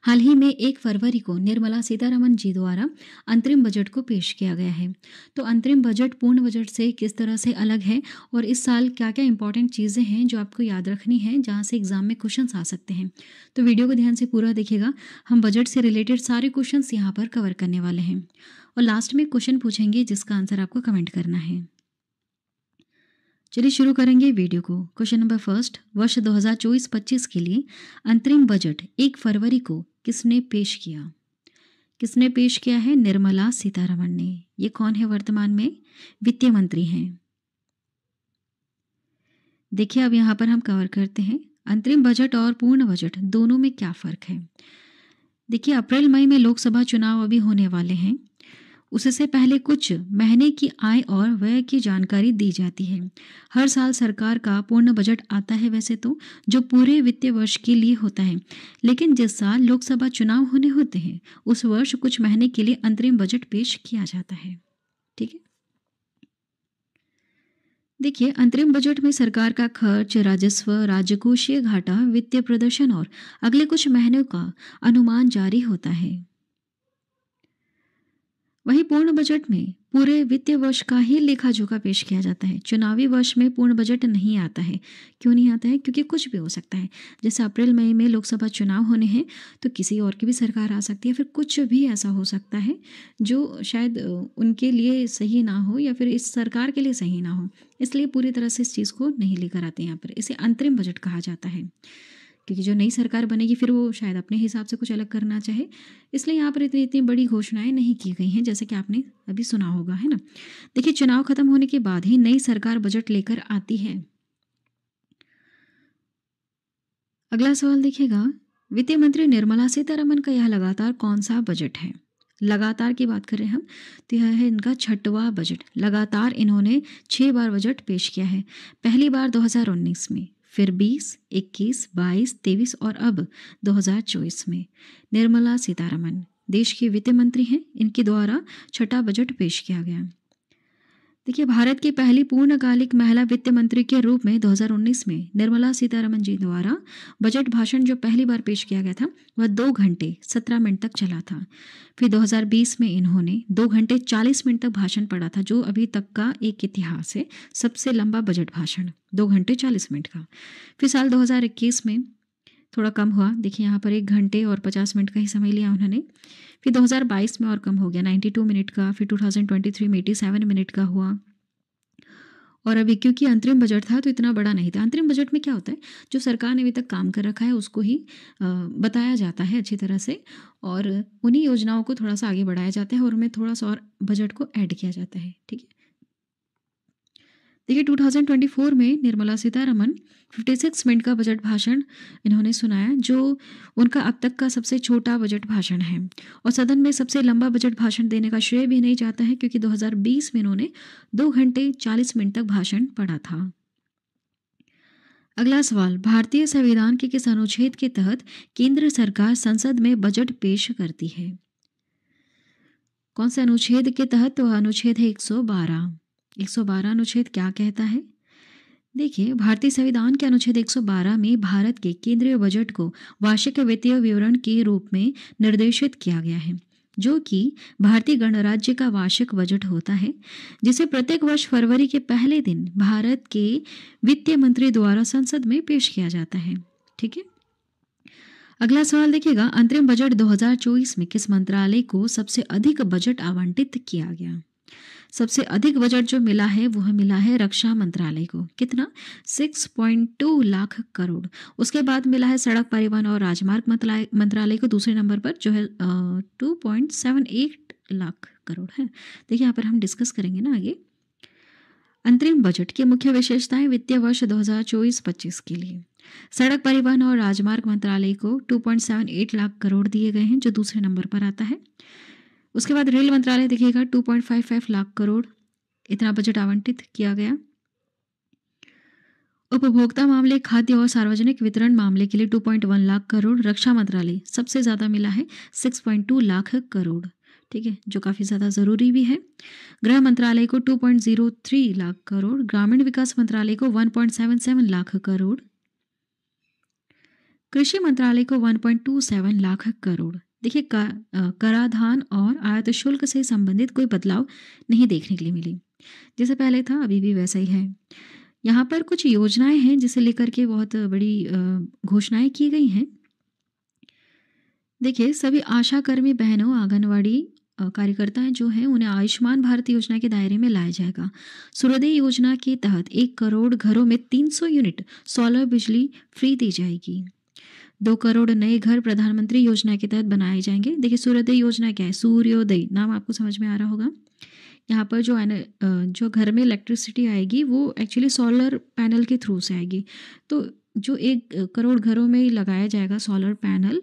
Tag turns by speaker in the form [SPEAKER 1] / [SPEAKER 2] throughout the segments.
[SPEAKER 1] हाल ही में 1 फरवरी को निर्मला सीतारमण जी द्वारा अंतरिम बजट को पेश किया गया है। तो अंतरिम बजट पूर्ण बजट से किस तरह से अलग है और इस साल क्या-क्या इंपॉर्टेंट चीज़ें हैं जो आपको याद रखनी है, जहाँ से एग्जाम में क्वेश्चंस आ सकते हैं। तो वीडियो को ध्यान से पूरा देखिएगा। हम बजट से रिलेटेड सारे क्वेश्चंस यहाँ पर कवर करने वाले हैं और लास्ट में क्वेश्चन पूछेंगे जिसका आंसर आपको कमेंट करना है। चलिए शुरू करेंगे वीडियो को। क्वेश्चन नंबर फर्स्ट, वर्ष 2024-25 के लिए अंतरिम बजट 1 फरवरी को किसने पेश किया? किसने पेश किया है? निर्मला सीतारमण ने। ये कौन है? वर्तमान में वित्त मंत्री हैं। देखिए अब यहाँ पर हम कवर करते हैं अंतरिम बजट और पूर्ण बजट दोनों में क्या फ़र्क है। देखिए अप्रैल मई में लोकसभा चुनाव अभी होने वाले हैं। उससे पहले कुछ महीने की आय और व्यय की जानकारी दी जाती है। हर साल सरकार का पूर्ण बजट आता है वैसे तो, जो पूरे वित्तीय वर्ष के लिए होता है, लेकिन जिस साल लोकसभा चुनाव होने होते हैं उस वर्ष कुछ महीने के लिए अंतरिम बजट पेश किया जाता है। ठीक है, देखिए अंतरिम बजट में सरकार का खर्च, राजस्व, राजकोषीय घाटा, वित्तीय प्रदर्शन और अगले कुछ महीनों का अनुमान जारी होता है। वहीं पूर्ण बजट में पूरे वित्तीय वर्ष का ही लेखा जोखा पेश किया जाता है। चुनावी वर्ष में पूर्ण बजट नहीं आता है। क्यों नहीं आता है? क्योंकि कुछ भी हो सकता है। जैसे अप्रैल मई में लोकसभा चुनाव होने हैं तो किसी और की भी सरकार आ सकती है, फिर कुछ भी ऐसा हो सकता है जो शायद उनके लिए सही ना हो या फिर इस सरकार के लिए सही ना हो, इसलिए पूरी तरह से इस चीज़ को नहीं लेकर आते। यहाँ पर इसे अंतरिम बजट कहा जाता है, क्योंकि जो नई सरकार बनेगी फिर वो शायद अपने हिसाब से कुछ अलग करना चाहे, इसलिए यहाँ पर इतनी इतनी बड़ी घोषणाएं नहीं की गई हैं, जैसे कि आपने अभी सुना होगा, है ना। देखिए चुनाव खत्म होने के बाद ही नई सरकार बजट लेकर आती है। अगला सवाल देखिएगा, वित्त मंत्री निर्मला सीतारमण का यह लगातार कौन सा बजट है? लगातार की बात करें हम तो यह है इनका 6वां बजट। लगातार इन्होंने 6 बार बजट पेश किया है। पहली बार 2019 में, फिर 20, 21, 22, 23 और अब 2024 में। निर्मला सीतारमण देश की वित्त मंत्री हैं। इनके द्वारा 6वां बजट पेश किया गया। देखिए भारत की पहली पूर्णकालिक महिला वित्त मंत्री के रूप में 2019 में निर्मला सीतारमण जी द्वारा बजट भाषण जो पहली बार पेश किया गया था वह 2 घंटे 17 मिनट तक चला था। फिर 2020 में इन्होंने 2 घंटे 40 मिनट तक भाषण पढ़ा था, जो अभी तक का एक इतिहास है सबसे लंबा बजट भाषण, 2 घंटे 40 मिनट का। फिर साल 2021 में थोड़ा कम हुआ। देखिए यहाँ पर 1 घंटे और 50 मिनट का ही समय लिया उन्होंने। फिर 2022 में और कम हो गया, 92 मिनट का। फिर 2023 में 87 मिनट का हुआ। और अभी क्योंकि अंतरिम बजट था तो इतना बड़ा नहीं था। अंतरिम बजट में क्या होता है, जो सरकार ने अभी तक काम कर रखा है उसको ही बताया जाता है अच्छी तरह से, और उन्हीं योजनाओं को थोड़ा सा आगे बढ़ाया जाता है और उनमें थोड़ा सा और बजट को ऐड किया जाता है। ठीक है, देखिए 2024 में निर्मला सीतारमण 56 मिनट का बजट भाषण इन्होंने सुनाया, जो उनका अब तक का सबसे छोटा बजट भाषण है। और सदन में सबसे लंबा बजट भाषण देने का श्रेय भी नहीं जाता है, क्योंकि 2020 में इन्होंने 2 घंटे 40 मिनट तक भाषण पढ़ा था। अगला सवाल, भारतीय संविधान के किस अनुच्छेद के तहत केंद्र सरकार संसद में बजट पेश करती है? कौन से अनुच्छेद के तहत? तो अनुच्छेद है 112। 112 अनुच्छेद क्या कहता है? देखिए भारतीय संविधान के अनुच्छेद 112 में भारत के केंद्रीय बजट को वार्षिक वित्तीय विवरण के रूप में निर्देशित किया गया है, जो कि भारतीय गणराज्य का वार्षिक बजट होता है, जिसे प्रत्येक वर्ष फरवरी के पहले दिन भारत के वित्त मंत्री द्वारा संसद में पेश किया जाता है। ठीक है, अगला सवाल देखिएगा, अंतरिम बजट 2024 में किस मंत्रालय को सबसे अधिक बजट आवंटित किया गया? सबसे अधिक बजट जो मिला है वह मिला है रक्षा मंत्रालय को। कितना? 6.2 लाख करोड़। उसके बाद मिला है सड़क परिवहन और राजमार्ग मंत्रालय को दूसरे नंबर पर, जो है 2.78 लाख करोड़ है। देखिए यहाँ पर हम डिस्कस करेंगे ना आगे। अंतरिम बजट की मुख्य विशेषताएं वित्तीय वर्ष 2024-25 के लिए सड़क परिवहन और राजमार्ग मंत्रालय को 2.78 लाख करोड़ दिए गए हैं, जो दूसरे नंबर पर आता है। उसके बाद रेल मंत्रालय देखिएगा 2.55 लाख करोड़, इतना बजट आवंटित किया गया। उपभोक्ता मामले, खाद्य और सार्वजनिक वितरण मामले के लिए 2.1 लाख करोड़। रक्षा मंत्रालय सबसे ज़्यादा मिला है 6.2 लाख करोड़। ठीक है, जो काफ़ी ज़्यादा ज़रूरी भी है। गृह मंत्रालय को 2.03 लाख करोड़। ग्रामीण विकास मंत्रालय को 1.77 लाख करोड़। कृषि मंत्रालय को 1.27 लाख करोड़। देखिए कराधान और आयात शुल्क से संबंधित कोई बदलाव नहीं देखने के लिए मिली, जैसे पहले था अभी भी वैसा ही है। यहाँ पर कुछ योजनाएं हैं जिसे लेकर के बहुत बड़ी घोषणाएं की गई हैं। देखिए सभी आशा कर्मी बहनों, आंगनवाड़ी कार्यकर्ता जो हैं उन्हें आयुष्मान भारत योजना के दायरे में लाया जाएगा। सूर्योदय योजना के तहत 1 करोड़ घरों में 300 यूनिट सोलर बिजली फ्री दी जाएगी। 2 करोड़ नए घर प्रधानमंत्री योजना के तहत बनाए जाएंगे। देखिए सूर्योदय योजना क्या है? सूर्योदय नाम आपको समझ में आ रहा होगा। यहाँ पर जो घर में इलेक्ट्रिसिटी आएगी वो एक्चुअली सोलर पैनल के थ्रू से आएगी। तो जो 1 करोड़ घरों में लगाया जाएगा सोलर पैनल,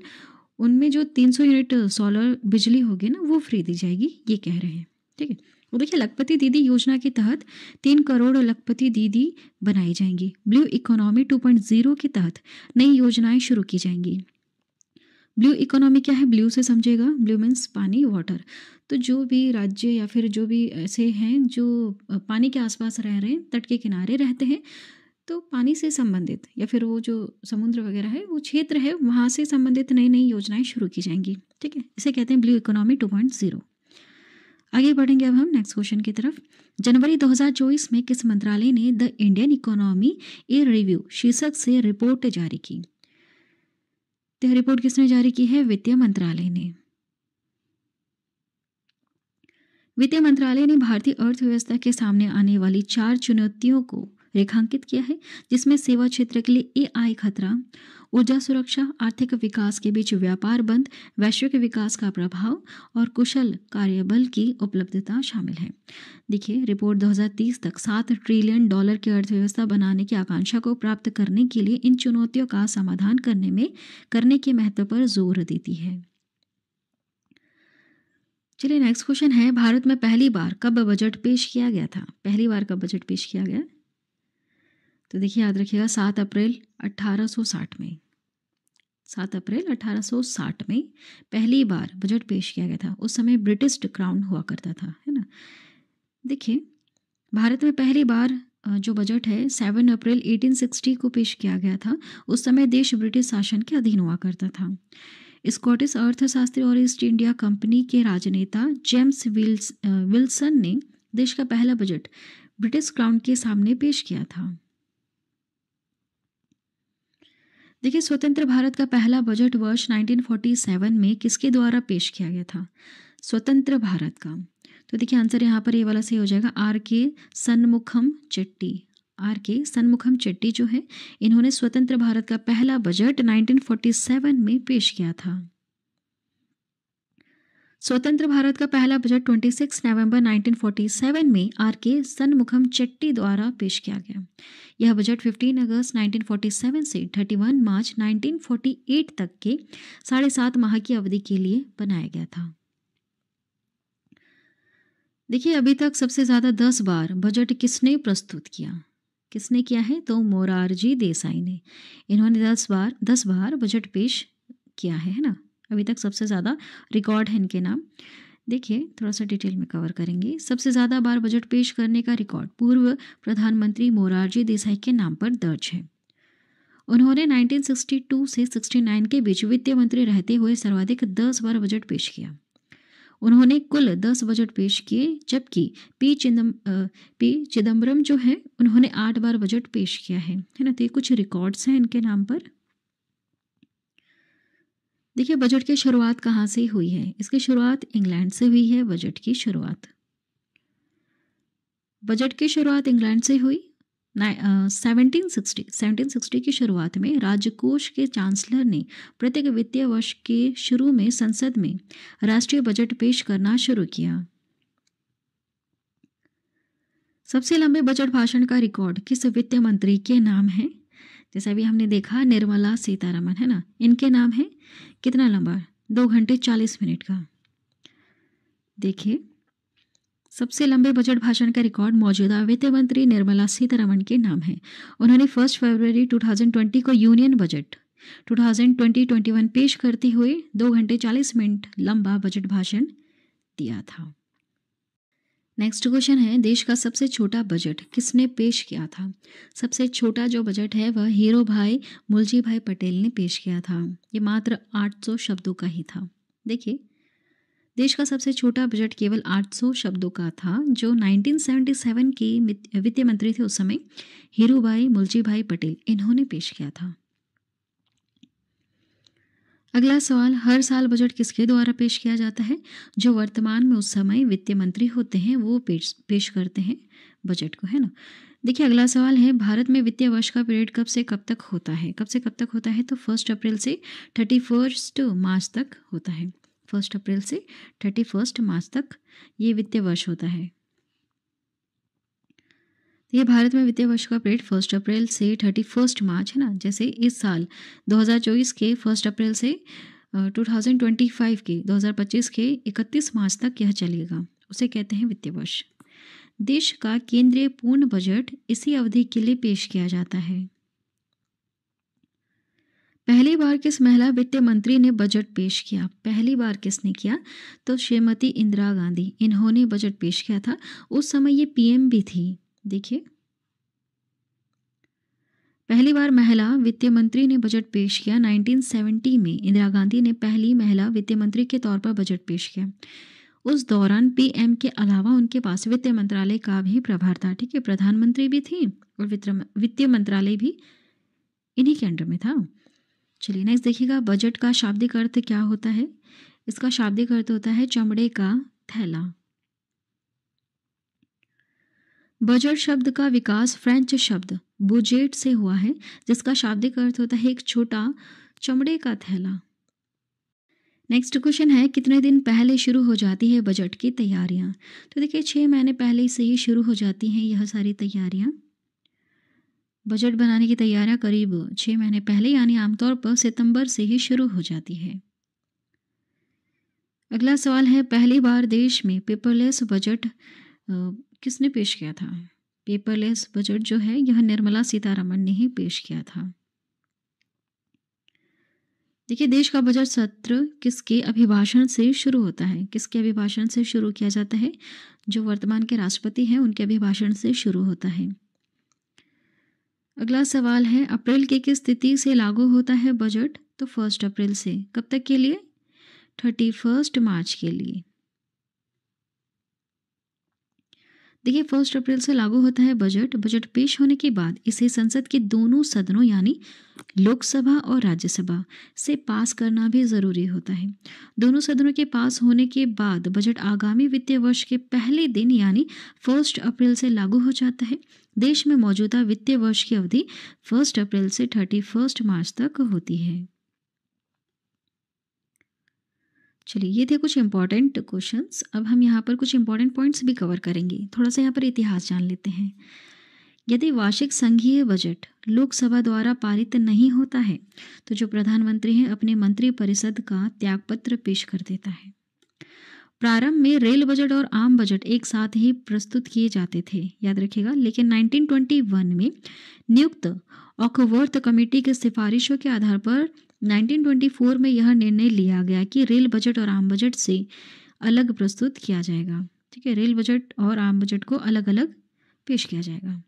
[SPEAKER 1] उनमें जो 300 यूनिट सोलर बिजली होगी ना, वो फ्री दी जाएगी, ये कह रहे हैं। ठीक है। और देखिए लखपति दीदी योजना के तहत 3 करोड़ लखपति दीदी बनाई जाएंगी। ब्लू इकोनॉमी 2.0 के तहत नई योजनाएं शुरू की जाएंगी। ब्लू इकोनॉमी क्या है? ब्लू से समझेगा, ब्लू मीन्स पानी, वाटर। तो जो भी राज्य या फिर जो भी ऐसे हैं जो पानी के आसपास रह रहे हैं, तट के किनारे रहते हैं, तो पानी से संबंधित या फिर वो जो समुद्र वगैरह है वो क्षेत्र है, वहाँ से संबंधित नई नई योजनाएं शुरू की जाएंगी। ठीक है, इसे कहते हैं ब्लू इकोनॉमी 2.0। आगे बढ़ेंगे अब हम नेक्स्ट क्वेश्चन की तरफ। जनवरी 2024 में किस मंत्रालय ने the Indian economy a review शीर्षक से रिपोर्ट जारी की? तो यह रिपोर्ट किसने जारी की है? वित्त मंत्रालय ने। वित्त मंत्रालय ने भारतीय अर्थव्यवस्था के सामने आने वाली 4 चुनौतियों को रेखांकित किया है, जिसमें सेवा क्षेत्र के लिए एआई खतरा, ऊर्जा सुरक्षा, आर्थिक विकास के बीच व्यापार बंद, वैश्विक विकास का प्रभाव और कुशल कार्यबल की उपलब्धता शामिल है। देखिए रिपोर्ट 2030 तक $7 ट्रिलियन की अर्थव्यवस्था बनाने की आकांक्षा को प्राप्त करने के लिए इन चुनौतियों का समाधान करने के महत्व पर जोर देती है। चलिए नेक्स्ट क्वेश्चन है, भारत में पहली बार कब बजट पेश किया गया था? पहली बार कब बजट पेश किया गया? तो देखिए याद रखिएगा 7 अप्रैल 1860 में। 7 अप्रैल 1860 में पहली बार बजट पेश किया गया था। उस समय ब्रिटिश क्राउन हुआ करता था, है ना। देखिए भारत में पहली बार जो बजट है 7 अप्रैल 1860 को पेश किया गया था। उस समय देश ब्रिटिश शासन के अधीन हुआ करता था। स्कॉटिश अर्थशास्त्री और ईस्ट इंडिया कंपनी के राजनेता जेम्स विल्सन ने देश का पहला बजट ब्रिटिश क्राउन के सामने पेश किया था। देखिए स्वतंत्र भारत का पहला बजट वर्ष 1947 में किसके द्वारा पेश किया गया था? स्वतंत्र भारत का। तो देखिए आंसर यहाँ पर ये वाला सही हो जाएगा, आर.के. सन्मुखम चेट्टी। आर.के. सन्मुखम चेट्टी जो है, इन्होंने स्वतंत्र भारत का पहला बजट 1947 में पेश किया था। स्वतंत्र भारत का पहला बजट 26 नवंबर 1947 में आर.के. सन्मुखम चेट्टी द्वारा पेश किया गया। यह बजट 15 अगस्त 1947 से 31 मार्च 1948 तक के 7.5 माह की अवधि के लिए बनाया गया था। देखिए अभी तक सबसे ज़्यादा 10 बार बजट किसने प्रस्तुत किया? किसने किया है? तो मोरारजी देसाई ने। इन्होंने 10 बार बजट पेश किया है ना। अभी तक सबसे ज़्यादा रिकॉर्ड है इनके नाम। देखिए थोड़ा सा डिटेल में कवर करेंगे। सबसे ज़्यादा बार बजट पेश करने का रिकॉर्ड पूर्व प्रधानमंत्री मोरारजी देसाई के नाम पर दर्ज है। उन्होंने 1962 से 69 के बीच वित्त मंत्री रहते हुए सर्वाधिक 10 बार बजट पेश किया। उन्होंने कुल 10 बजट पेश किए, जबकि पी चिदम्बरम जो है उन्होंने 8 बार बजट पेश किया है ना। तो ये कुछ रिकॉर्ड्स हैं इनके नाम पर। देखिए बजट की शुरुआत कहाँ से हुई है? इसकी शुरुआत इंग्लैंड से हुई है। बजट की शुरुआत इंग्लैंड से हुई। 1760 की शुरुआत में राजकोष के चांसलर ने प्रत्येक वित्तीय वर्ष के शुरू में संसद में राष्ट्रीय बजट पेश करना शुरू किया। सबसे लंबे बजट भाषण का रिकॉर्ड किस वित्त मंत्री के नाम है? जैसा भी हमने देखा निर्मला सीतारमण, है ना। इनके नाम है। कितना लंबा? 2 घंटे 40 मिनट का। देखिए सबसे लंबे बजट भाषण का रिकॉर्ड मौजूदा वित्त मंत्री निर्मला सीतारमण के नाम है। उन्होंने 1 फरवरी 2020 को यूनियन बजट 2020-21 पेश करते हुए 2 घंटे 40 मिनट लंबा बजट भाषण दिया था। नेक्स्ट क्वेश्चन है, देश का सबसे छोटा बजट किसने पेश किया था? सबसे छोटा जो बजट है वह हीरो भाई मुलजी भाई पटेल ने पेश किया था। ये मात्र 800 शब्दों का ही था। देखिए, देश का सबसे छोटा बजट केवल 800 शब्दों का था, जो 1977 के वित्त मंत्री थे उस समय, हीरू भाई मुलजी भाई पटेल, इन्होंने पेश किया था। अगला सवाल, हर साल बजट किसके द्वारा पेश किया जाता है? जो वर्तमान में उस समय वित्त मंत्री होते हैं वो पेश करते हैं बजट को, है ना। देखिए, अगला सवाल है, भारत में वित्तीय वर्ष का पीरियड कब से कब तक होता है? कब से कब तक होता है? तो 1 अप्रैल से 31 मार्च तक होता है। 1 अप्रैल से 31 मार्च तक ये वित्तीय वर्ष होता है। ये भारत में वित्तीय वर्ष का पीरियड 1 अप्रैल से 31 मार्च, है ना। जैसे इस साल 2024 के 1 अप्रैल से 2025 के 31 मार्च तक यह चलेगा, उसे कहते हैं वित्तीय वर्ष। देश का केंद्रीय पूर्ण बजट इसी अवधि के लिए पेश किया जाता है। पहली बार किस महिला वित्त मंत्री ने बजट पेश किया? पहली बार किसने किया? तो श्रीमती इंदिरा गांधी, इन्होंने बजट पेश किया था। उस समय ये पीएम भी थी। देखिए, पहली बार महिला वित्त मंत्री ने बजट पेश किया 1970 में। इंदिरा गांधी ने पहली महिला वित्त मंत्री के तौर पर बजट पेश किया। उस दौरान पीएम के अलावा उनके पास वित्त मंत्रालय का भी प्रभार था। ठीक है, प्रधानमंत्री भी थी और वित्त मंत्रालय भी इन्हीं के अंडर में था। चलिए नेक्स्ट देखिएगा, बजट का शाब्दिक अर्थ क्या होता है? इसका शाब्दिक अर्थ होता है चमड़े का थैला। बजट शब्द का विकास फ्रेंच शब्द बुजेट से हुआ है, जिसका शाब्दिक अर्थ होता है एक छोटा चमड़े का थैला। नेक्स्ट क्वेश्चन है, कितने दिन पहले शुरू हो जाती है बजट की तैयारियां? तो देखिए, 6 महीने पहले से ही शुरू हो जाती हैं यह सारी तैयारियां। बजट बनाने की तैयारियां करीब 6 महीने पहले यानी आमतौर पर सितंबर से ही शुरू हो जाती है। अगला सवाल है, पहली बार देश में पेपरलेस बजट किसने पेश किया था? पेपरलेस बजट जो है यह निर्मला सीतारमण ने ही पेश किया था। देखिए, देश का बजट सत्र किसके अभिभाषण से शुरू होता है? किसके अभिभाषण से शुरू किया जाता है? जो वर्तमान के राष्ट्रपति हैं उनके अभिभाषण से शुरू होता है। अगला सवाल है, अप्रैल की किस तिथि से लागू होता है बजट? तो 1 अप्रैल से। कब तक के लिए? 31 मार्च के लिए। देखिए, 1 अप्रैल से लागू होता है बजट। बजट पेश होने के बाद इसे संसद के दोनों सदनों यानी लोकसभा और राज्यसभा से पास करना भी ज़रूरी होता है। दोनों सदनों के पास होने के बाद बजट आगामी वित्तीय वर्ष के पहले दिन यानी 1 अप्रैल से लागू हो जाता है। देश में मौजूदा वित्तीय वर्ष की अवधि 1 अप्रैल से 31 मार्च तक होती है। चलिए, ये थे कुछ इंपॉर्टेंट क्वेश्चंस। अब हम यहाँ पर कुछ इंपॉर्टेंट पॉइंट्स भी कवर करेंगे। थोड़ा सा यहाँ पर इतिहास जान लेते हैं। यदि वार्षिक संघीय बजट लोकसभा द्वारा पारित नहीं होता है तो जो प्रधानमंत्री हैं अपने मंत्रिपरिषद का त्यागपत्र पेश कर देता है। प्रारंभ में रेल बजट और आम बजट एक साथ ही प्रस्तुत किए जाते थे, याद रखिएगा। लेकिन 1921 में नियुक्त ऑकवर्थ कमेटी की सिफारिशों के आधार पर 1924 में यह निर्णय लिया गया कि रेल बजट और आम बजट से अलग प्रस्तुत किया जाएगा। ठीक है, रेल बजट और आम बजट को अलग अलग पेश किया जाएगा।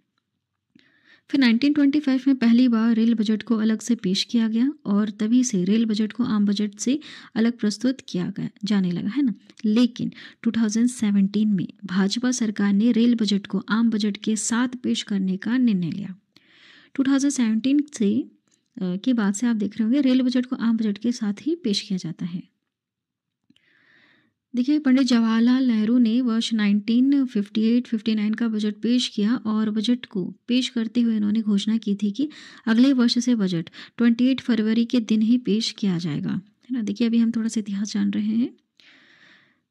[SPEAKER 1] फिर 1925 में पहली बार रेल बजट को अलग से पेश किया गया और तभी से रेल बजट को आम बजट से अलग प्रस्तुत किया गया जाने लगा, है ना। लेकिन 2017 में भाजपा सरकार ने रेल बजट को आम बजट के साथ पेश करने का निर्णय लिया। 2017 से के बाद से आप देख रहे होंगे रेल बजट को आम बजट के साथ ही पेश किया जाता है। देखिए, पंडित जवाहरलाल नेहरू ने वर्ष 1958-59 का बजट पेश किया और बजट को पेश करते हुए उन्होंने घोषणा की थी कि अगले वर्ष से बजट 28 फरवरी के दिन ही पेश किया जाएगा, है ना। देखिए, अभी हम थोड़ा सा इतिहास जान रहे हैं।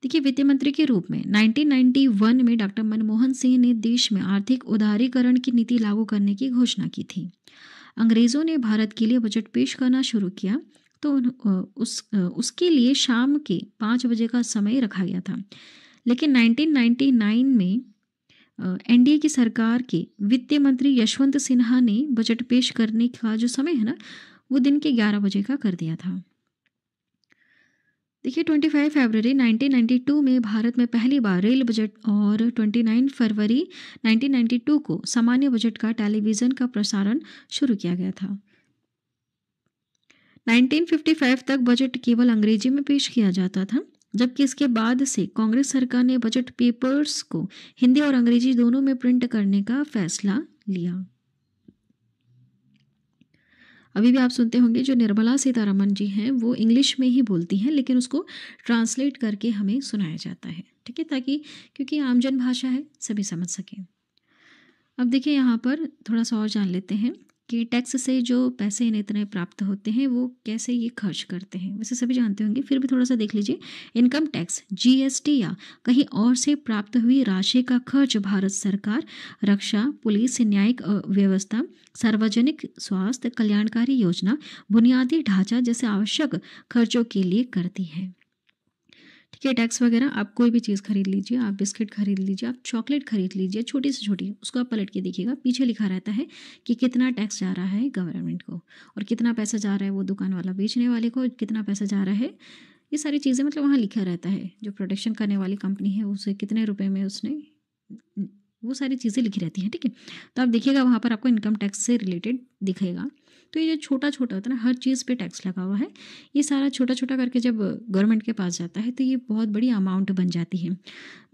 [SPEAKER 1] देखिए, वित्त मंत्री के रूप में 1991 में डॉक्टर मनमोहन सिंह ने देश में आर्थिक उदारीकरण की नीति लागू करने की घोषणा की थी। अंग्रेज़ों ने भारत के लिए बजट पेश करना शुरू किया तो उसके लिए शाम के 5 बजे का समय रखा गया था। लेकिन 1999 में एनडीए की सरकार के वित्त मंत्री यशवंत सिन्हा ने बजट पेश करने का जो समय है ना वो दिन के 11 बजे का कर दिया था। देखिए 25 फरवरी 1992 में भारत में पहली बार रेल बजट और 29 फरवरी 1992 को सामान्य बजट का टेलीविज़न का प्रसारण शुरू किया गया था। 1955 तक बजट केवल अंग्रेजी में पेश किया जाता था, जबकि इसके बाद से कांग्रेस सरकार ने बजट पेपर्स को हिंदी और अंग्रेजी दोनों में प्रिंट करने का फैसला लिया। अभी भी आप सुनते होंगे जो निर्मला सीतारमण जी हैं वो इंग्लिश में ही बोलती हैं, लेकिन उसको ट्रांसलेट करके हमें सुनाया जाता है, ठीक है, ताकि क्योंकि आमजन भाषा है सभी समझ सकें। अब देखिए यहाँ पर थोड़ा सा और जान लेते हैं कि टैक्स से जो पैसे इन्हें इतने प्राप्त होते हैं वो कैसे ये खर्च करते हैं। वैसे सभी जानते होंगे, फिर भी थोड़ा सा देख लीजिए। इनकम टैक्स, जीएसटी या कहीं और से प्राप्त हुई राशि का खर्च भारत सरकार रक्षा, पुलिस, न्यायिक व्यवस्था, सार्वजनिक स्वास्थ्य, कल्याणकारी योजना, बुनियादी ढांचा जैसे आवश्यक खर्चों के लिए करती है। ठीक है, टैक्स वगैरह आप कोई भी चीज़ खरीद लीजिए, आप बिस्किट खरीद लीजिए, आप चॉकलेट खरीद लीजिए, छोटी से छोटी, उसको आप पलट के देखिएगा, पीछे लिखा रहता है कि कितना टैक्स जा रहा है गवर्नमेंट को और कितना पैसा जा रहा है वो दुकान वाला बेचने वाले को, कितना पैसा जा रहा है। ये सारी चीज़ें मतलब वहाँ लिखा रहता है। जो प्रोडक्शन करने वाली कंपनी है उसे कितने रुपए में उसने, वो सारी चीज़ें लिखी रहती हैं, ठीक है। तो आप देखिएगा वहाँ पर आपको इनकम टैक्स से रिलेटेड दिखेगा। तो ये जो छोटा छोटा होता है ना, हर चीज़ पे टैक्स लगा हुआ है, ये सारा छोटा छोटा करके जब गवर्नमेंट के पास जाता है तो ये बहुत बड़ी अमाउंट बन जाती है।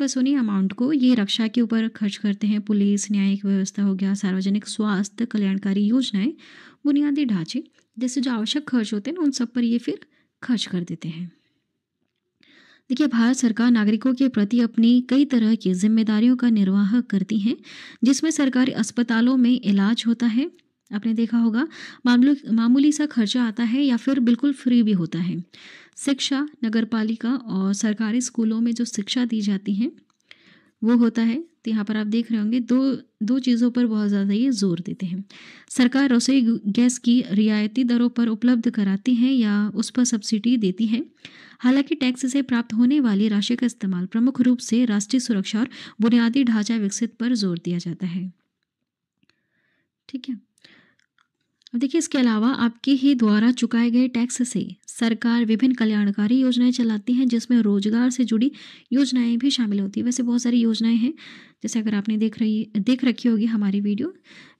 [SPEAKER 1] बस उन्हीं अमाउंट को ये रक्षा के ऊपर खर्च करते हैं, पुलिस, न्यायिक व्यवस्था हो गया, सार्वजनिक स्वास्थ्य, कल्याणकारी योजनाएं, बुनियादी ढांचे जैसे जो आवश्यक खर्च होते हैं ना, उन सब पर ये फिर खर्च कर देते हैं। देखिए भारत सरकार नागरिकों के प्रति अपनी कई तरह की जिम्मेदारियों का निर्वाह करती है, जिसमें सरकारी अस्पतालों में इलाज होता है, आपने देखा होगा, मामूली सा खर्चा आता है या फिर बिल्कुल फ्री भी होता है। शिक्षा, नगरपालिका और सरकारी स्कूलों में जो शिक्षा दी जाती है वो होता है। तो यहाँ पर आप देख रहे होंगे दो दो चीज़ों पर बहुत ज़्यादा ये जोर देते हैं। सरकार रसोई गैस की रियायती दरों पर उपलब्ध कराती है या उस पर सब्सिडी देती है। हालांकि टैक्स से प्राप्त होने वाली राशि का इस्तेमाल प्रमुख रूप से राष्ट्रीय सुरक्षा और बुनियादी ढांचा विकसित पर जोर दिया जाता है, ठीक है। अब देखिए इसके अलावा आपके ही द्वारा चुकाए गए टैक्स से सरकार विभिन्न कल्याणकारी योजनाएं चलाती हैं, जिसमें रोजगार से जुड़ी योजनाएं भी शामिल होती हैं। वैसे बहुत सारी योजनाएं हैं, जैसे अगर आपने देख रखी होगी हमारी वीडियो,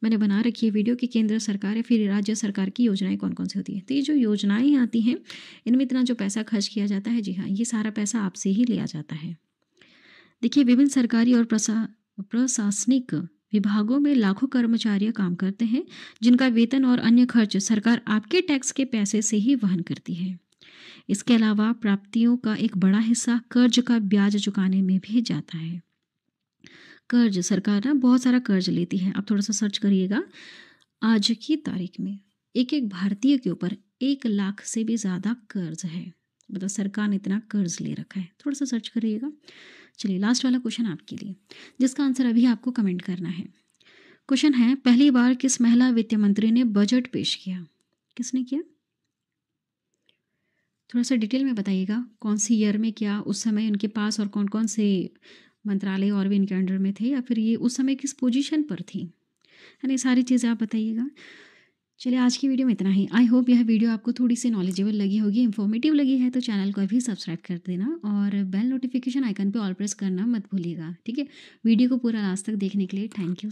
[SPEAKER 1] मैंने बना रखी है वीडियो कि केंद्र सरकार या फिर राज्य सरकार की योजनाएं कौन कौन सी होती हैं। तो ये जो योजनाएं आती हैं इनमें इतना जो पैसा खर्च किया जाता है, जी हाँ, ये सारा पैसा आपसे ही लिया जाता है। देखिए विभिन्न सरकारी और प्रशासनिक विभागों में लाखों कर्मचारी काम करते हैं, जिनका वेतन और अन्य खर्च सरकार आपके टैक्स के पैसे से ही वहन करती है। इसके अलावा प्राप्तियों का एक बड़ा हिस्सा कर्ज का ब्याज चुकाने में भी जाता है। कर्ज, सरकार ना बहुत सारा कर्ज लेती है। आप थोड़ा सा सर्च करिएगा, आज की तारीख में एक एक भारतीय के ऊपर 1 लाख से भी ज़्यादा कर्ज है। मतलब सरकार ने इतना कर्ज ले रखा है, थोड़ा सा सर्च करिएगा। चलिए लास्ट वाला क्वेश्चन आपके लिए, जिसका आंसर अभी आपको कमेंट करना है। क्वेश्चन है, पहली बार किस महिला वित्त मंत्री ने बजट पेश किया? किसने किया? थोड़ा सा डिटेल में बताइएगा, कौन सी ईयर में किया, उस समय उनके पास और कौन कौन से मंत्रालय और भी इनके अंडर में थे, या फिर ये उस समय किस पोजीशन पर थी, है ना, सारी चीज़ें आप बताइएगा। चलिए आज की वीडियो में इतना ही। आई होप यह वीडियो आपको थोड़ी सी नॉलेजेबल लगी होगी, इन्फॉर्मेटिव लगी है तो चैनल को अभी सब्सक्राइब कर देना और बेल नोटिफिकेशन आइकन पे ऑल प्रेस करना मत भूलिएगा, ठीक है। वीडियो को पूरा लास्ट तक देखने के लिए थैंक यू।